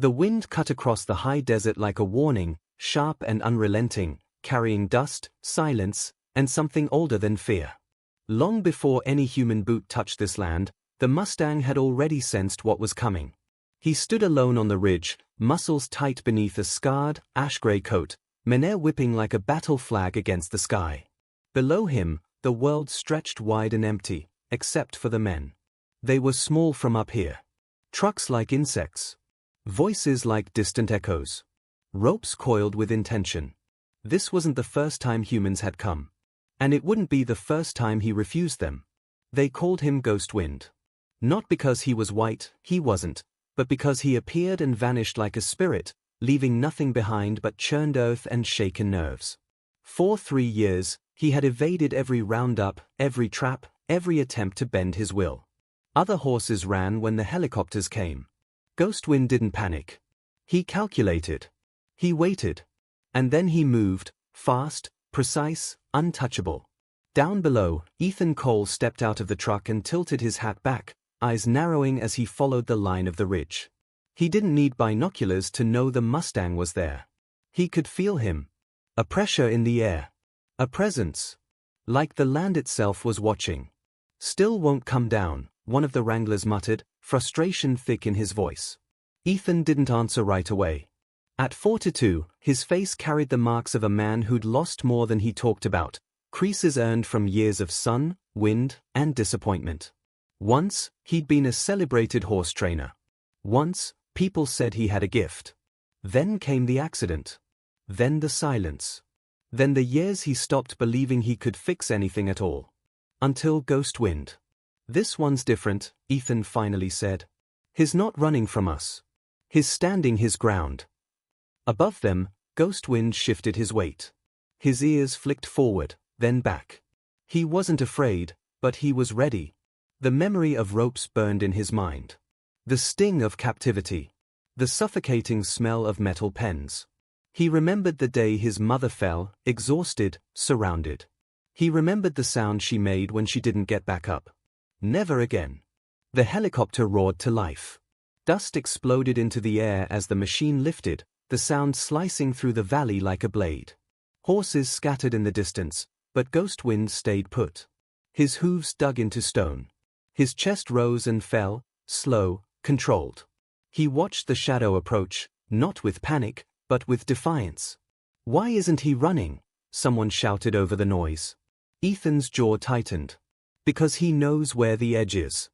The wind cut across the high desert like a warning, sharp and unrelenting, carrying dust, silence, and something older than fear. Long before any human boot touched this land, the Mustang had already sensed what was coming. He stood alone on the ridge, muscles tight beneath a scarred, ash-gray coat, menere whipping like a battle flag against the sky. Below him, the world stretched wide and empty, except for the men. They were small from up here. Trucks like insects. Voices like distant echoes. Ropes coiled with intention. This wasn't the first time humans had come. And it wouldn't be the first time he refused them. They called him Ghost Wind. Not because he was white, he wasn't, but because he appeared and vanished like a spirit, leaving nothing behind but churned earth and shaken nerves. For 3 years, he had evaded every roundup, every trap, every attempt to bend his will. Other horses ran when the helicopters came. Ghost Wind didn't panic. He calculated. He waited. And then he moved, fast, precise, untouchable. Down below, Ethan Cole stepped out of the truck and tilted his hat back, eyes narrowing as he followed the line of the ridge. He didn't need binoculars to know the Mustang was there. He could feel him. A pressure in the air. A presence. Like the land itself was watching. "Still won't come down," one of the wranglers muttered, frustration thick in his voice. Ethan didn't answer right away. At 42, his face carried the marks of a man who'd lost more than he talked about, creases earned from years of sun, wind, and disappointment. Once, he'd been a celebrated horse trainer. Once, people said he had a gift. Then came the accident. Then the silence. Then the years he stopped believing he could fix anything at all. Until Ghost Wind. "This one's different," Ethan finally said. "He's not running from us. He's standing his ground." Above them, Ghost Wind shifted his weight. His ears flicked forward, then back. He wasn't afraid, but he was ready. The memory of ropes burned in his mind. The sting of captivity. The suffocating smell of metal pens. He remembered the day his mother fell, exhausted, surrounded. He remembered the sound she made when she didn't get back up. Never again. The helicopter roared to life. Dust exploded into the air as the machine lifted, the sound slicing through the valley like a blade. Horses scattered in the distance, but Ghost Wind stayed put. His hooves dug into stone. His chest rose and fell, slow, controlled. He watched the shadow approach, not with panic, but with defiance. "Why isn't he running?" someone shouted over the noise. Ethan's jaw tightened. "Because he knows where the edge is."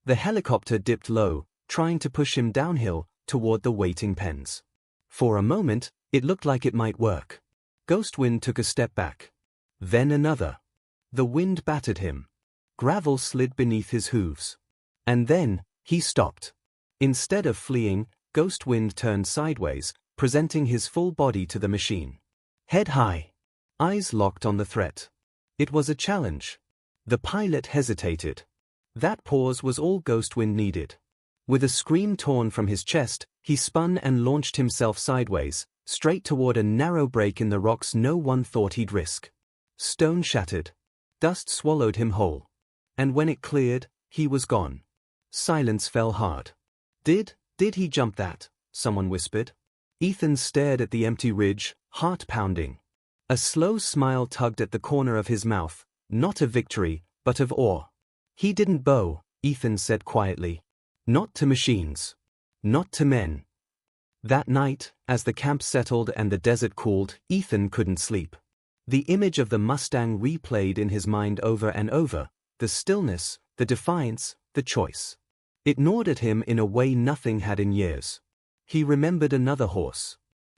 The helicopter dipped low, trying to push him downhill, toward the waiting pens. For a moment, it looked like it might work. Ghost Wind took a step back. Then another. The wind battered him. Gravel slid beneath his hooves. And then, he stopped. Instead of fleeing, Ghost Wind turned sideways, presenting his full body to the machine. Head high. Eyes locked on the threat. It was a challenge. The pilot hesitated. That pause was all Ghost Wind needed. With a scream torn from his chest, he spun and launched himself sideways, straight toward a narrow break in the rocks no one thought he'd risk. Stone shattered. Dust swallowed him whole. And when it cleared, he was gone. Silence fell hard. Did he jump that?" someone whispered. Ethan stared at the empty ridge, heart pounding. A slow smile tugged at the corner of his mouth, not of victory, but of awe. "He didn't bow," Ethan said quietly. "Not to machines. Not to men." That night, as the camp settled and the desert cooled, Ethan couldn't sleep. The image of the Mustang replayed in his mind over and over, the stillness, the defiance, the choice. It gnawed at him in a way nothing had in years. He remembered another horse.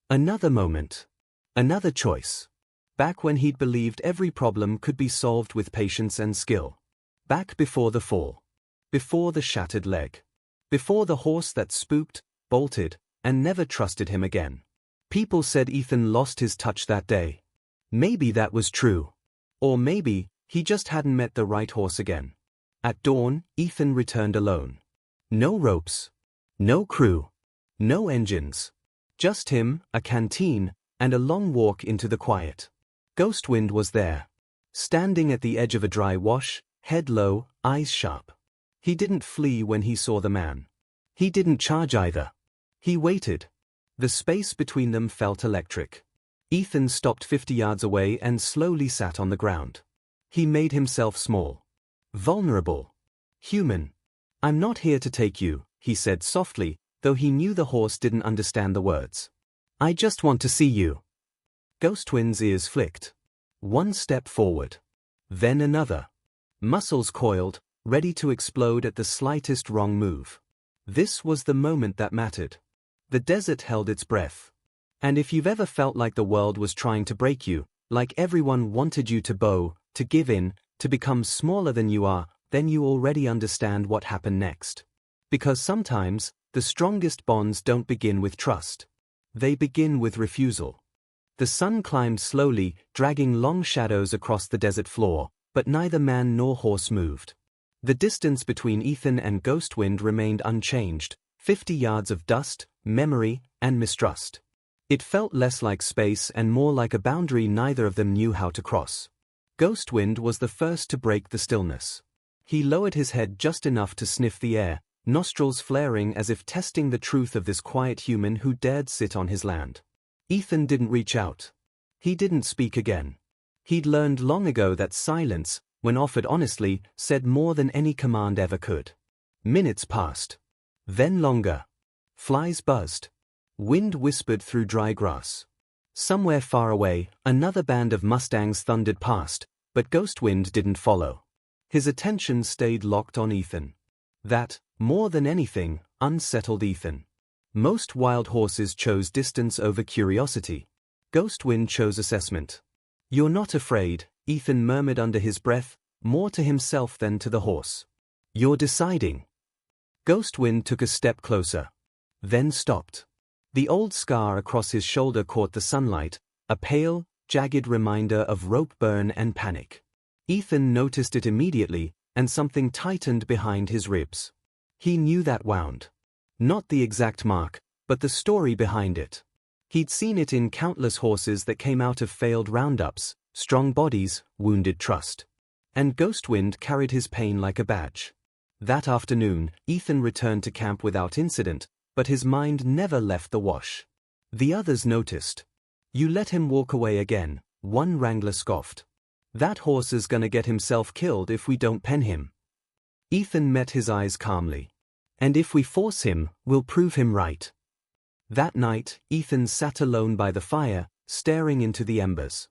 Another moment. Another choice. Back when he'd believed every problem could be solved with patience and skill. Back before the fall. Before the shattered leg. Before the horse that spooked, bolted, and never trusted him again. People said Ethan lost his touch that day. Maybe that was true. Or maybe he just hadn't met the right horse again. At dawn, Ethan returned alone. No ropes. No crew. No engines. Just him, a canteen, and a long walk into the quiet. Ghost Wind was there. Standing at the edge of a dry wash, head low, eyes sharp. He didn't flee when he saw the man. He didn't charge either. He waited. The space between them felt electric. Ethan stopped 50 yards away and slowly sat on the ground. He made himself small. Vulnerable. Human. "I'm not here to take you," he said softly, though he knew the horse didn't understand the words. "I just want to see you." Ghostwind's ears flicked. One step forward. Then another. Muscles coiled, ready to explode at the slightest wrong move. This was the moment that mattered. The desert held its breath. And if you've ever felt like the world was trying to break you, like everyone wanted you to bow, to give in, to become smaller than you are, then you already understand what happened next. Because sometimes, the strongest bonds don't begin with trust. They begin with refusal. The sun climbed slowly, dragging long shadows across the desert floor, but neither man nor horse moved. The distance between Ethan and Ghostwind remained unchanged, 50 yards of dust, memory, and mistrust. It felt less like space and more like a boundary neither of them knew how to cross. Ghostwind was the first to break the stillness. He lowered his head just enough to sniff the air, nostrils flaring as if testing the truth of this quiet human who dared sit on his land. Ethan didn't reach out. He didn't speak again. He'd learned long ago that silence, when offered honestly, said more than any command ever could. Minutes passed. Then longer. Flies buzzed. Wind whispered through dry grass. Somewhere far away, another band of Mustangs thundered past, but Ghostwind didn't follow. His attention stayed locked on Ethan. That, more than anything, unsettled Ethan. Most wild horses chose distance over curiosity. Ghostwind chose assessment. "You're not afraid," Ethan murmured under his breath, more to himself than to the horse. "You're deciding." Ghostwind took a step closer. Then stopped. The old scar across his shoulder caught the sunlight, a pale, jagged reminder of rope burn and panic. Ethan noticed it immediately, and something tightened behind his ribs. He knew that wound. Not the exact mark, but the story behind it. He'd seen it in countless horses that came out of failed roundups, strong bodies, wounded trust. And Ghostwind carried his pain like a badge. That afternoon, Ethan returned to camp without incident, but his mind never left the wash. The others noticed. "You let him walk away again," one wrangler scoffed. "That horse is gonna get himself killed if we don't pen him." Ethan met his eyes calmly. "And if we force him, we'll prove him right." That night, Ethan sat alone by the fire, staring into the embers.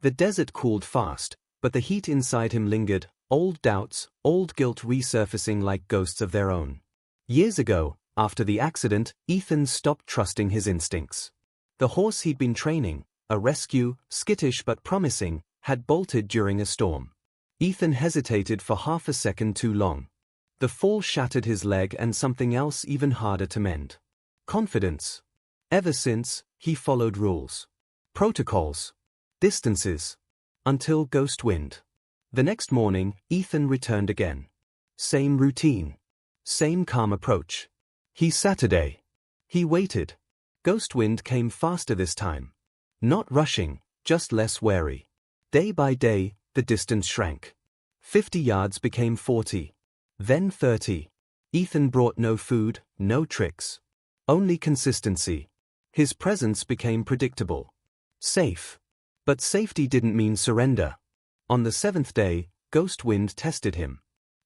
The desert cooled fast, but the heat inside him lingered, old doubts, old guilt resurfacing like ghosts of their own. Years ago, after the accident, Ethan stopped trusting his instincts. The horse he'd been training, a rescue, skittish but promising, had bolted during a storm. Ethan hesitated for half a second too long. The fall shattered his leg and something else even harder to mend. Confidence. Ever since, he followed rules. Protocols. Distances. Until Ghostwind. The next morning, Ethan returned again. Same routine. Same calm approach. Saturday. He waited. Ghostwind came faster this time. Not rushing, just less wary. Day by day, the distance shrank. 50 yards became 40. Then 30. Ethan brought no food, no tricks. Only consistency. His presence became predictable. Safe. But safety didn't mean surrender. On the 7th day, Ghostwind tested him.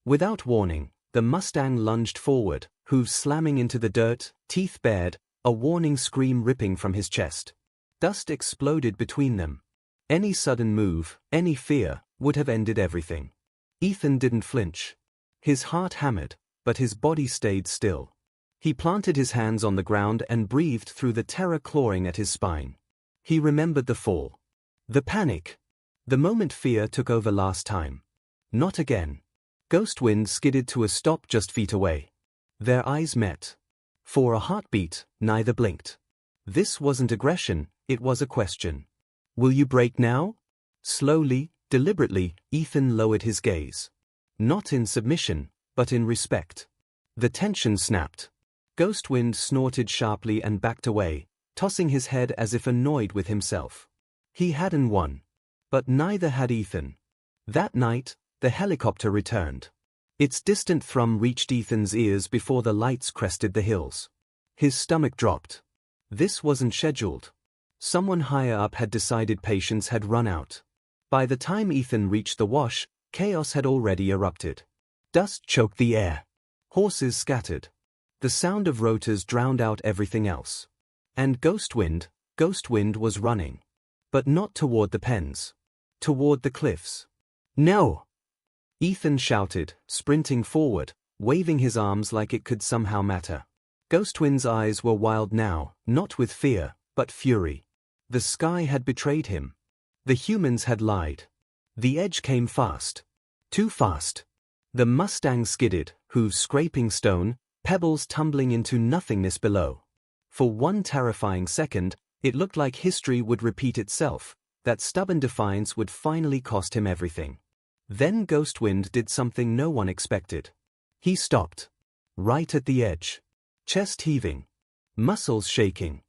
Without warning, the Mustang lunged forward, hooves slamming into the dirt, teeth bared, a warning scream ripping from his chest. Dust exploded between them. Any sudden move, any fear, would have ended everything. Ethan didn't flinch. His heart hammered, but his body stayed still. He planted his hands on the ground and breathed through the terror clawing at his spine. He remembered the fall. The panic. The moment fear took over last time. Not again. Ghostwind skidded to a stop just feet away. Their eyes met. For a heartbeat, neither blinked. This wasn't aggression, it was a question. "Will you break now?" Slowly, deliberately, Ethan lowered his gaze. Not in submission, but in respect. The tension snapped. Ghostwind snorted sharply and backed away, tossing his head as if annoyed with himself. He hadn't won. But neither had Ethan. That night, the helicopter returned. Its distant thrum reached Ethan's ears before the lights crested the hills. His stomach dropped. This wasn't scheduled. Someone higher up had decided patience had run out. By the time Ethan reached the wash, chaos had already erupted. Dust choked the air. Horses scattered. The sound of rotors drowned out everything else. And Ghostwind was running. But not toward the pens. Toward the cliffs. No! Ethan shouted, sprinting forward, waving his arms like it could somehow matter. Ghostwind's eyes were wild now, not with fear, but fury. The sky had betrayed him. The humans had lied. The edge came fast. Too fast. The Mustang skidded, hooves scraping stone, pebbles tumbling into nothingness below. For one terrifying second, it looked like history would repeat itself, that stubborn defiance would finally cost him everything. Then Ghostwind did something no one expected. He stopped. Right at the edge. Chest heaving. Muscles shaking.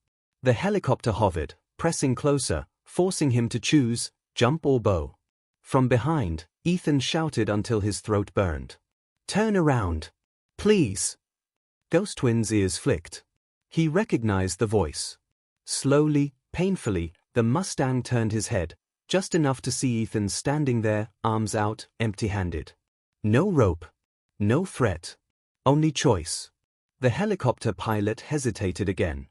The helicopter hovered, pressing closer, forcing him to choose, jump or bow. From behind, Ethan shouted until his throat burned. "Turn around. Please." Ghostwind's ears flicked. He recognized the voice. Slowly, painfully, the Mustang turned his head, just enough to see Ethan standing there, arms out, empty-handed. No rope. No threat. Only choice. The helicopter pilot hesitated again.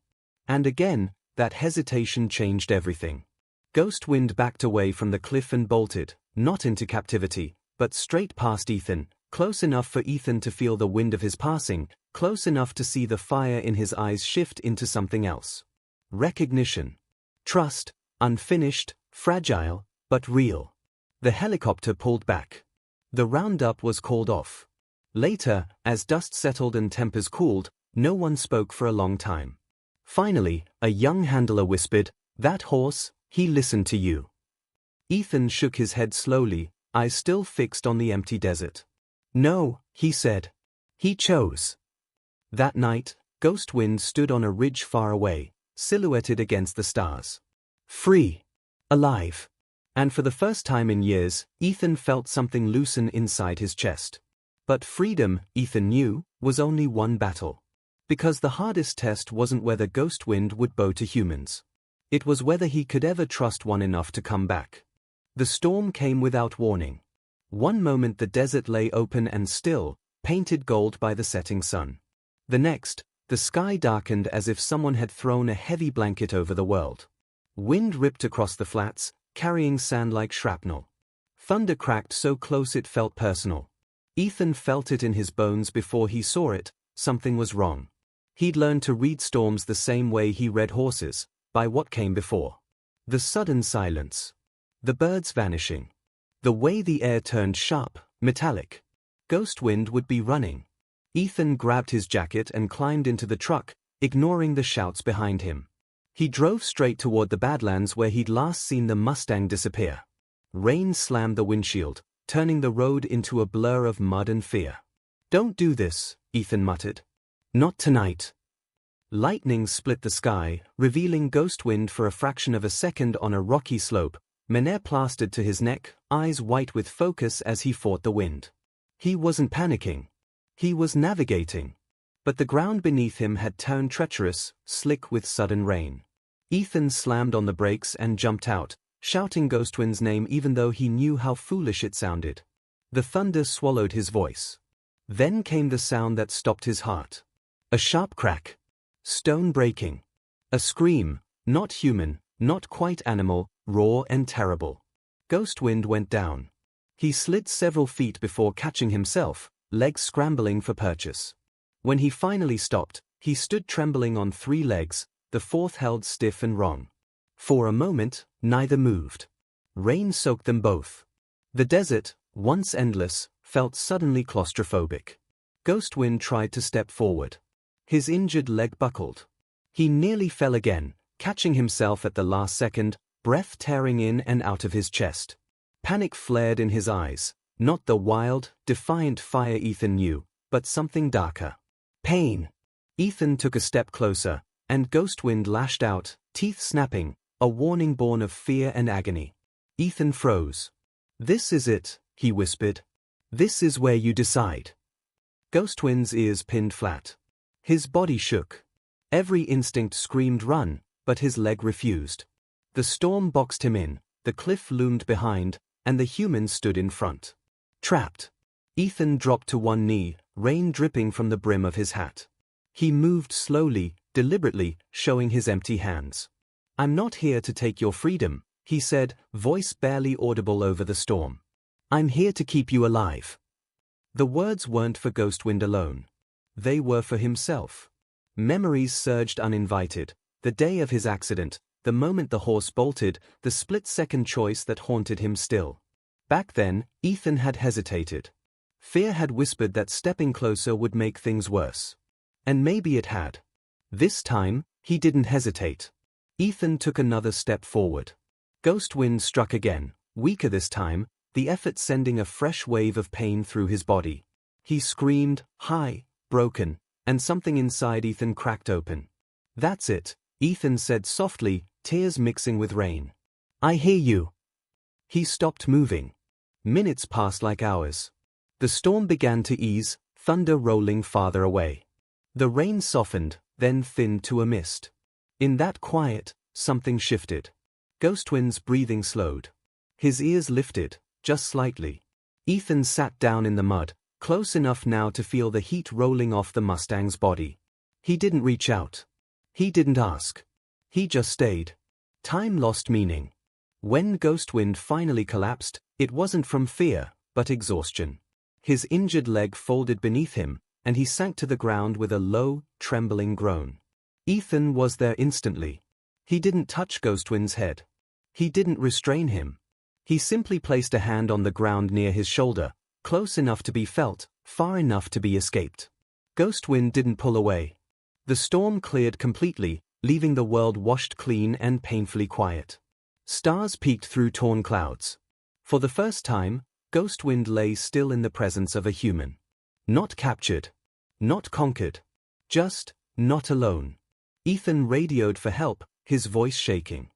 And again, that hesitation changed everything. Ghostwind backed away from the cliff and bolted, not into captivity, but straight past Ethan, close enough for Ethan to feel the wind of his passing, close enough to see the fire in his eyes shift into something else. Recognition. Trust, unfinished, fragile, but real. The helicopter pulled back. The roundup was called off. Later, as dust settled and tempers cooled, no one spoke for a long time. Finally, a young handler whispered, "That horse, he listened to you." Ethan shook his head slowly, eyes still fixed on the empty desert. "No," he said. "He chose." That night, Ghostwind stood on a ridge far away, silhouetted against the stars. Free. Alive. And for the first time in years, Ethan felt something loosen inside his chest. But freedom, Ethan knew, was only one battle. Because the hardest test wasn't whether Ghostwind would bow to humans. It was whether he could ever trust one enough to come back. The storm came without warning. One moment the desert lay open and still, painted gold by the setting sun. The next, the sky darkened as if someone had thrown a heavy blanket over the world. Wind ripped across the flats, carrying sand like shrapnel. Thunder cracked so close it felt personal. Ethan felt it in his bones before he saw it. Something was wrong. He'd learned to read storms the same way he read horses, by what came before. The sudden silence. The birds vanishing. The way the air turned sharp, metallic. Ghostwind would be running. Ethan grabbed his jacket and climbed into the truck, ignoring the shouts behind him. He drove straight toward the Badlands where he'd last seen the Mustang disappear. Rain slammed the windshield, turning the road into a blur of mud and fear. "Don't do this," Ethan muttered. "Not tonight." Lightning split the sky, revealing Ghostwind for a fraction of a second on a rocky slope, menhair plastered to his neck, eyes white with focus as he fought the wind. He wasn't panicking. He was navigating. But the ground beneath him had turned treacherous, slick with sudden rain. Ethan slammed on the brakes and jumped out, shouting Ghostwind's name even though he knew how foolish it sounded. The thunder swallowed his voice. Then came the sound that stopped his heart. A sharp crack. Stone breaking. A scream, not human, not quite animal, raw and terrible. Ghostwind went down. He slid several feet before catching himself, legs scrambling for purchase. When he finally stopped, he stood trembling on 3 legs, the 4th held stiff and wrong. For a moment, neither moved. Rain soaked them both. The desert, once endless, felt suddenly claustrophobic. Ghostwind tried to step forward. His injured leg buckled. He nearly fell again, catching himself at the last second, breath tearing in and out of his chest. Panic flared in his eyes, not the wild, defiant fire Ethan knew, but something darker. Pain. Ethan took a step closer, and Ghostwind lashed out, teeth snapping, a warning born of fear and agony. Ethan froze. "This is it," he whispered. "This is where you decide." Ghostwind's ears pinned flat. His body shook. Every instinct screamed run, but his leg refused. The storm boxed him in, the cliff loomed behind, and the humans stood in front. Trapped. Ethan dropped to one knee, rain dripping from the brim of his hat. He moved slowly, deliberately, showing his empty hands. "I'm not here to take your freedom," he said, voice barely audible over the storm. "I'm here to keep you alive." The words weren't for Ghostwind alone. They were for himself. Memories surged uninvited. The day of his accident, the moment the horse bolted, the split-second choice that haunted him still. Back then, Ethan had hesitated. Fear had whispered that stepping closer would make things worse. And maybe it had. This time, he didn't hesitate. Ethan took another step forward. Ghostwind struck again, weaker this time, the effort sending a fresh wave of pain through his body. He screamed, high, broken, and something inside Ethan cracked open. "That's it," Ethan said softly, tears mixing with rain. "I hear you." He stopped moving. Minutes passed like hours. The storm began to ease, thunder rolling farther away. The rain softened, then thinned to a mist. In that quiet, something shifted. Ghostwind's breathing slowed. His ears lifted, just slightly. Ethan sat down in the mud, close enough now to feel the heat rolling off the Mustang's body. He didn't reach out. He didn't ask. He just stayed. Time lost meaning. When Ghostwind finally collapsed, it wasn't from fear, but exhaustion. His injured leg folded beneath him, and he sank to the ground with a low, trembling groan. Ethan was there instantly. He didn't touch Ghostwind's head. He didn't restrain him. He simply placed a hand on the ground near his shoulder, close enough to be felt, far enough to be escaped. Ghostwind didn't pull away. The storm cleared completely, leaving the world washed clean and painfully quiet. Stars peeked through torn clouds. For the first time, Ghostwind lay still in the presence of a human. Not captured. Not conquered. Just, not alone. Ethan radioed for help, his voice shaking.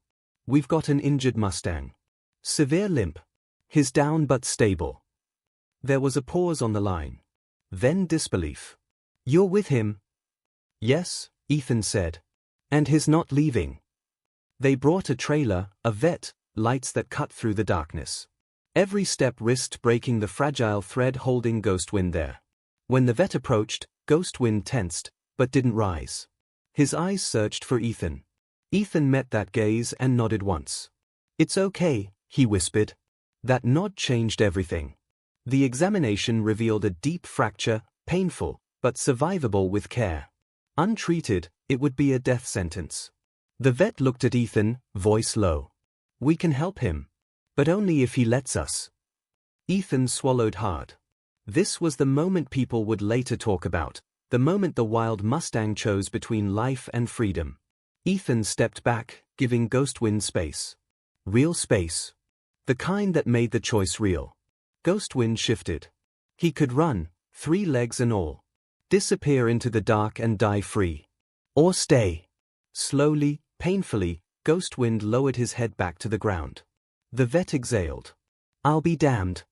"We've got an injured Mustang. Severe limp. He's down but stable." There was a pause on the line. Then disbelief. "You're with him?" "Yes," Ethan said. "And he's not leaving." They brought a trailer, a vet, lights that cut through the darkness. Every step risked breaking the fragile thread holding Ghostwind there. When the vet approached, Ghostwind tensed, but didn't rise. His eyes searched for Ethan. Ethan met that gaze and nodded once. "It's okay," he whispered. That nod changed everything. The examination revealed a deep fracture, painful, but survivable with care. Untreated, it would be a death sentence. The vet looked at Ethan, voice low. "We can help him. But only if he lets us." Ethan swallowed hard. This was the moment people would later talk about, the moment the wild Mustang chose between life and freedom. Ethan stepped back, giving Ghostwind space. Real space. The kind that made the choice real. Ghostwind shifted. He could run, 3 legs and all. Disappear into the dark and die free. Or stay. Slowly, painfully, Ghostwind lowered his head back to the ground. The vet exhaled. "I'll be damned."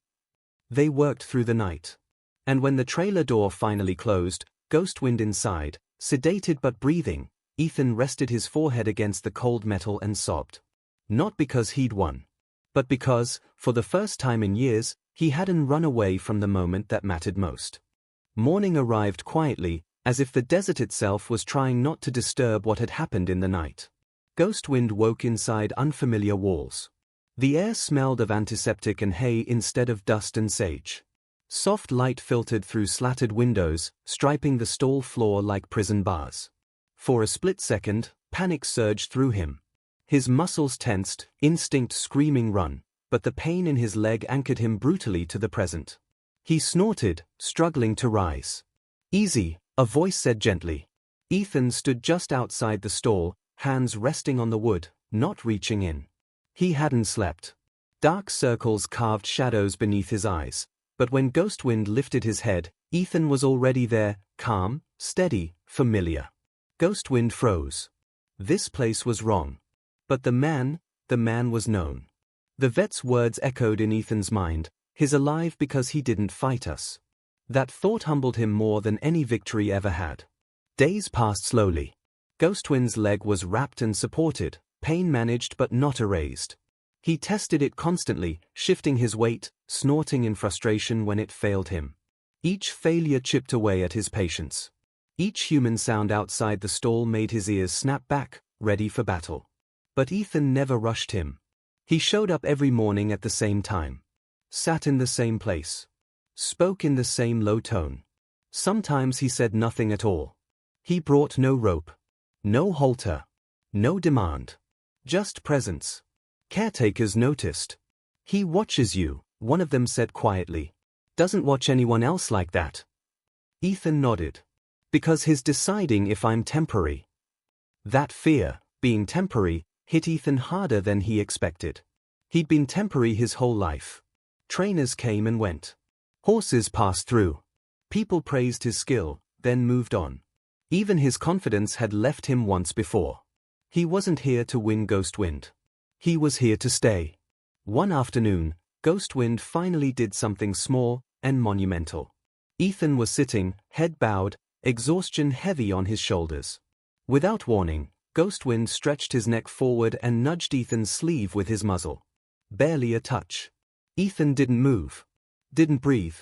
They worked through the night. And when the trailer door finally closed, Ghostwind inside, sedated but breathing, Ethan rested his forehead against the cold metal and sobbed. Not because he'd won. But because, for the first time in years, he hadn't run away from the moment that mattered most. Morning arrived quietly, as if the desert itself was trying not to disturb what had happened in the night. Ghostwind woke inside unfamiliar walls. The air smelled of antiseptic and hay instead of dust and sage. Soft light filtered through slatted windows, striping the stall floor like prison bars. For a split second, panic surged through him. His muscles tensed, instinct screaming run, but the pain in his leg anchored him brutally to the present. He snorted, struggling to rise. "Easy," a voice said gently. Ethan stood just outside the stall, hands resting on the wood, not reaching in. He hadn't slept. Dark circles carved shadows beneath his eyes, but when Ghostwind lifted his head, Ethan was already there, calm, steady, familiar. Ghostwind froze. This place was wrong. But the man was known. The vet's words echoed in Ethan's mind, "He's alive because he didn't fight us." That thought humbled him more than any victory ever had. Days passed slowly. Ghostwind's leg was wrapped and supported, pain managed but not erased. He tested it constantly, shifting his weight, snorting in frustration when it failed him. Each failure chipped away at his patience. Each human sound outside the stall made his ears snap back, ready for battle. But Ethan never rushed him. He showed up every morning at the same time. Sat in the same place. Spoke in the same low tone. Sometimes he said nothing at all. He brought no rope. No halter. No demand. Just presence. Caretakers noticed. "He watches you," one of them said quietly. "Doesn't watch anyone else like that." Ethan nodded. "Because he's deciding if I'm temporary." That fear, being temporary, hit Ethan harder than he expected. He'd been temporary his whole life. Trainers came and went. Horses passed through. People praised his skill, then moved on. Even his confidence had left him once before. He wasn't here to win Ghostwind. He was here to stay. One afternoon, Ghostwind finally did something small and monumental. Ethan was sitting, head bowed, exhaustion heavy on his shoulders. Without warning, Ghostwind stretched his neck forward and nudged Ethan's sleeve with his muzzle. Barely a touch. Ethan didn't move. Didn't breathe.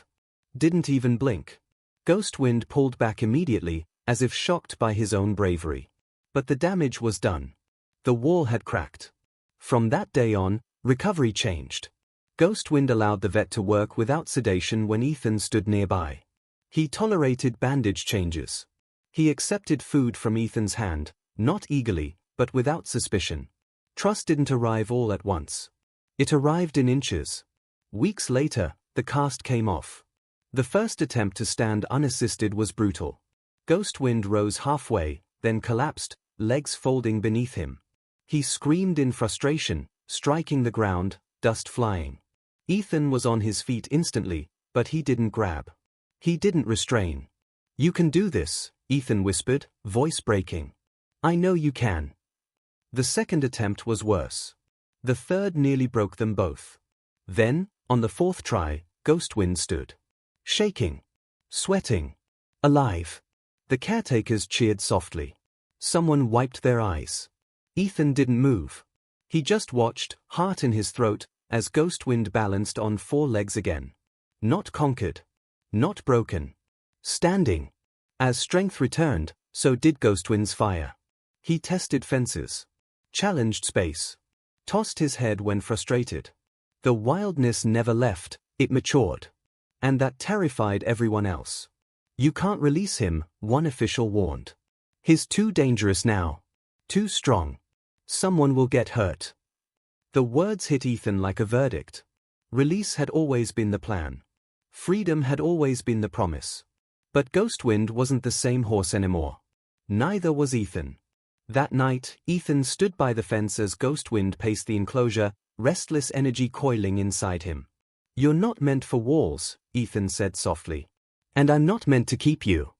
Didn't even blink. Ghostwind pulled back immediately, as if shocked by his own bravery. But the damage was done. The wall had cracked. From that day on, recovery changed. Ghostwind allowed the vet to work without sedation when Ethan stood nearby. He tolerated bandage changes. He accepted food from Ethan's hand, not eagerly, but without suspicion. Trust didn't arrive all at once. It arrived in inches. Weeks later, the cast came off. The first attempt to stand unassisted was brutal. Ghostwind rose halfway, then collapsed, legs folding beneath him. He screamed in frustration, striking the ground, dust flying. Ethan was on his feet instantly, but he didn't grab. He didn't restrain. "You can do this," Ethan whispered, voice breaking. "I know you can." The second attempt was worse. The third nearly broke them both. Then, on the fourth try, Ghostwind stood. Shaking. Sweating. Alive. The caretakers cheered softly. Someone wiped their eyes. Ethan didn't move. He just watched, heart in his throat, as Ghostwind balanced on four legs again. Not conquered. Not broken. Standing. As strength returned, so did Ghostwind's fire. He tested fences. Challenged space. Tossed his head when frustrated. The wildness never left, it matured. And that terrified everyone else. "You can't release him," one official warned. "He's too dangerous now. Too strong. Someone will get hurt." The words hit Ethan like a verdict. Release had always been the plan. Freedom had always been the promise. But Ghostwind wasn't the same horse anymore. Neither was Ethan. That night, Ethan stood by the fence as Ghostwind paced the enclosure, restless energy coiling inside him. "You're not meant for walls," Ethan said softly. "And I'm not meant to keep you."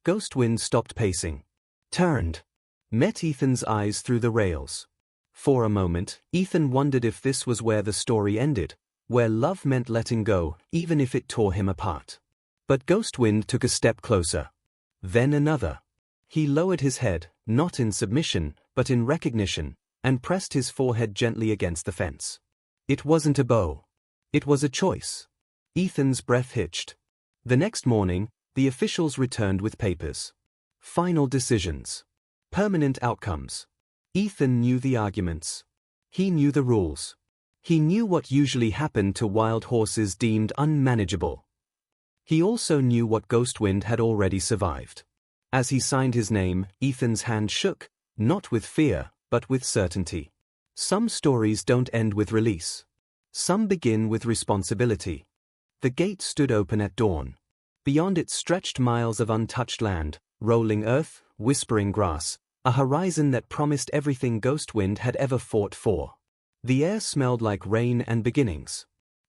Ghostwind stopped pacing. Turned. Met Ethan's eyes through the rails. For a moment, Ethan wondered if this was where the story ended, where love meant letting go, even if it tore him apart. But Ghostwind took a step closer. Then another. He lowered his head, not in submission, but in recognition, and pressed his forehead gently against the fence. It wasn't a bow. It was a choice. Ethan's breath hitched. The next morning, the officials returned with papers. Final decisions. Permanent outcomes. Ethan knew the arguments. He knew the rules. He knew what usually happened to wild horses deemed unmanageable. He also knew what Ghostwind had already survived. As he signed his name, Ethan's hand shook, not with fear, but with certainty. Some stories don't end with release. Some begin with responsibility. The gate stood open at dawn. Beyond it stretched miles of untouched land, rolling earth, whispering grass, a horizon that promised everything Ghostwind had ever fought for. The air smelled like rain and beginnings.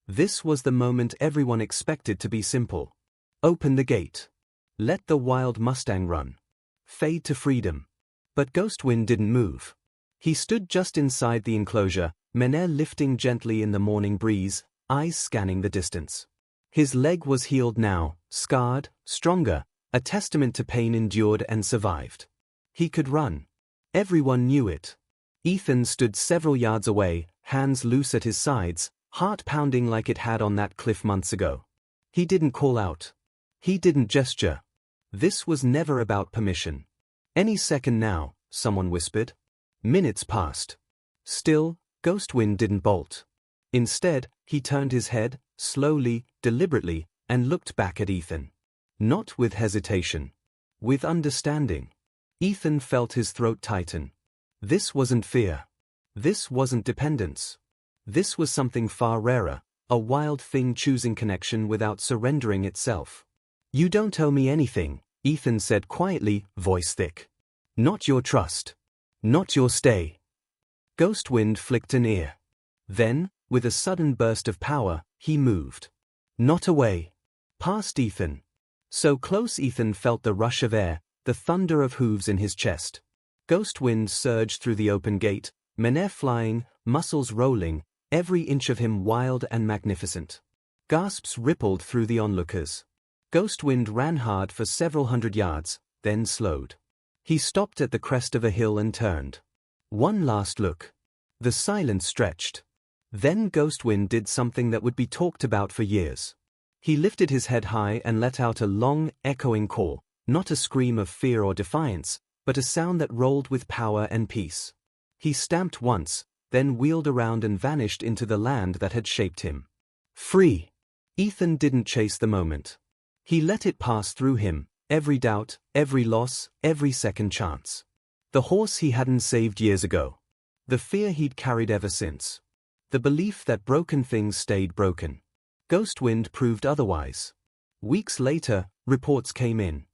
This was the moment everyone expected to be simple. Open the gate. Let the wild Mustang run. Fade to freedom. But Ghostwind didn't move. He stood just inside the enclosure, menhair lifting gently in the morning breeze, eyes scanning the distance. His leg was healed now, scarred, stronger, a testament to pain endured and survived. He could run. Everyone knew it. Ethan stood several yards away, hands loose at his sides, heart pounding like it had on that cliff months ago. He didn't call out. He didn't gesture. This was never about permission. Any second now, someone whispered. Minutes passed. Still, Ghostwind didn't bolt. Instead, he turned his head, slowly, deliberately, and looked back at Ethan. Not with hesitation. With understanding. Ethan felt his throat tighten. This wasn't fear. This wasn't dependence. This was something far rarer, a wild thing choosing connection without surrendering itself. You don't owe me anything, Ethan said quietly, voice thick. Not your trust. Not your stay. Ghostwind flicked an ear. Then, with a sudden burst of power, he moved. Not away. Past Ethan. So close Ethan felt the rush of air, the thunder of hooves in his chest. Ghostwind surged through the open gate, menhair flying, muscles rolling, every inch of him wild and magnificent. Gasps rippled through the onlookers. Ghostwind ran hard for several hundred yards, then slowed. He stopped at the crest of a hill and turned. One last look. The silence stretched. Then Ghostwind did something that would be talked about for years. He lifted his head high and let out a long, echoing call, not a scream of fear or defiance, but a sound that rolled with power and peace. He stamped once, then wheeled around and vanished into the land that had shaped him. Free. Ethan didn't chase the moment. He let it pass through him, every doubt, every loss, every second chance. The horse he hadn't saved years ago. The fear he'd carried ever since. The belief that broken things stayed broken. Ghostwind proved otherwise. Weeks later, reports came in.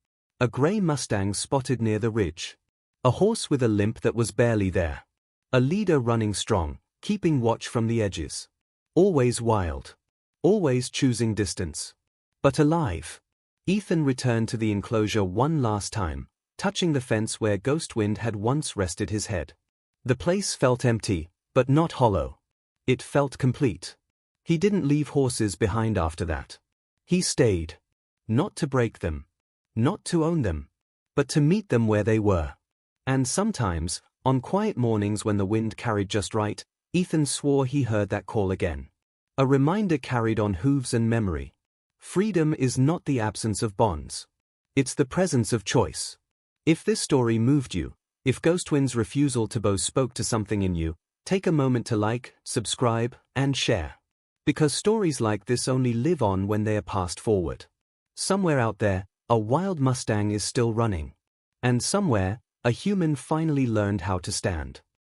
A grey Mustang spotted near the ridge. A horse with a limp that was barely there. A leader running strong, keeping watch from the edges. Always wild. Always choosing distance. But alive. Ethan returned to the enclosure one last time, touching the fence where Ghostwind had once rested his head. The place felt empty, but not hollow. It felt complete. He didn't leave horses behind after that. He stayed. Not to break them. Not to own them. But to meet them where they were. And sometimes, on quiet mornings when the wind carried just right, Ethan swore he heard that call again. A reminder carried on hooves and memory. Freedom is not the absence of bonds. It's the presence of choice. If this story moved you, if Ghostwind's refusal to bow spoke to something in you, take a moment to like, subscribe, and share. Because stories like this only live on when they are passed forward. Somewhere out there, a wild Mustang is still running. And somewhere, a human finally learned how to stand.